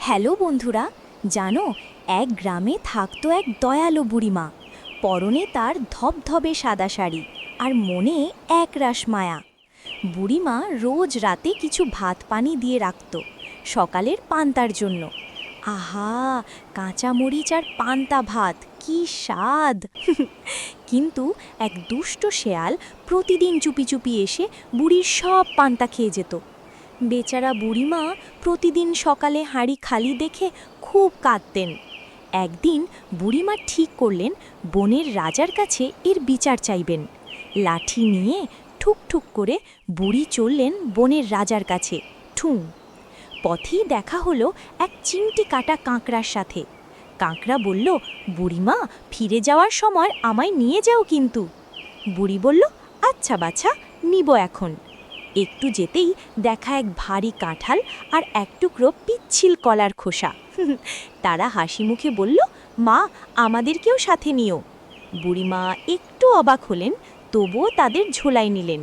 Hello বন্ধুরা, জানো এক গ্রামে থাকতো এক দয়ালু বুড়িমা। পরনে তার ধবধবে সাদা শাড়ি আর মনে একরাশ মায়া। বুড়িমা রোজ রাতে কিছু ভাত পানি দিয়ে রাখত সকালের পান্তার জন্য। আহা, কাঁচা মরিচ আর পান্তা ভাত, কি স্বাদ! কিন্তু এক দুষ্ট শেয়াল প্রতিদিন চুপি চুপি এসে বুড়ির সব পান্তা খেয়ে যেত। বেচারা বুড়িমা প্রতিদিন সকালে হাঁড়ি খালি দেখে খুব কাঁদতেন। একদিন বুড়িমা ঠিক করলেন বনের রাজার কাছে এর বিচার চাইবেন। লাঠি নিয়ে ঠুক ঠুক করে বুড়ি চললেন বনের রাজার কাছে। ঠুঁ! পথেই দেখা হলো এক চিমটি কাটা কাঁকড়ার সাথে। কাঁকড়া বলল, বুড়িমা, ফিরে যাওয়ার সময় আমায় নিয়ে যাও কিন্তু। বুড়ি বলল, আচ্ছা বাছা, নিব এখন। একটু যেতেই দেখা এক ভারী কাঁঠাল আর এক টুকরো পিচ্ছিল কলার খোসা। তারা হাসি মুখে বলল, মা, আমাদেরকেও সাথে নিও। বুড়িমা একটু অবাক হলেন, তবুও তাদের ঝোলায় নিলেন।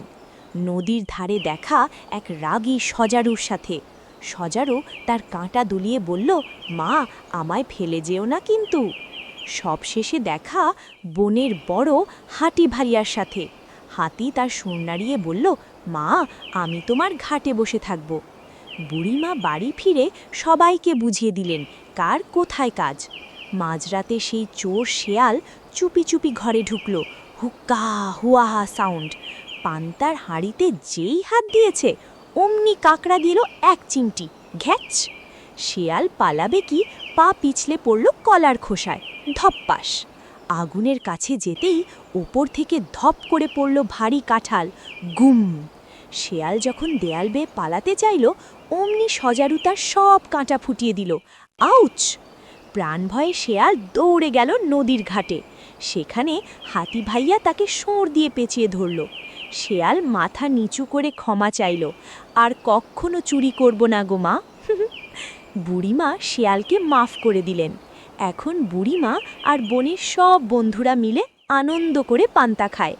নদীর ধারে দেখা এক রাগী সজারুর সাথে। সজারু তার কাঁটা দুলিয়ে বলল, মা, আমায় ফেলে যেও না কিন্তু। সবশেষে দেখা বনের বড় হাতি ভাইয়ার সাথে। হাতি তার সুর নাড়িয়ে বলল, মা, আমি তোমার ঘাটে বসে থাকব। বুড়িমা বাড়ি ফিরে সবাইকে বুঝিয়ে দিলেন কার কোথায় কাজ। মাঝরাতে সেই চোর শেয়াল চুপি চুপি ঘরে ঢুকল। হুক্কা হুয়াহা সাউন্ড। পান্তার হাঁড়িতে যেই হাত দিয়েছে অমনি কাকড়া দিল এক চিমটি, ঘ্যাচ! শেয়াল পালাবে কি, পা পিছলে পড়ল কলার খোসায়, ধপ্পাস! আগুনের কাছে যেতেই ওপর থেকে ধপ করে পড়ল ভারী কাঁঠাল, গুম! শেয়াল যখন দেয়াল বেয়ে পালাতে চাইল অমনি সজারু তার সব কাঁটা ফুটিয়ে দিল, আউচ! প্রাণ ভয়ে শেয়াল দৌড়ে গেল নদীর ঘাটে। সেখানে হাতি ভাইয়া তাকে সোঁড় দিয়ে পেঁচিয়ে ধরল। শেয়াল মাথা নিচু করে ক্ষমা চাইল, আর কখনো চুরি করব না গো মা। বুড়িমা শেয়ালকে মাফ করে দিলেন। এখন বুড়িমা আর বনের সব বন্ধুরা মিলে আনন্দ করে পান্তা খায়।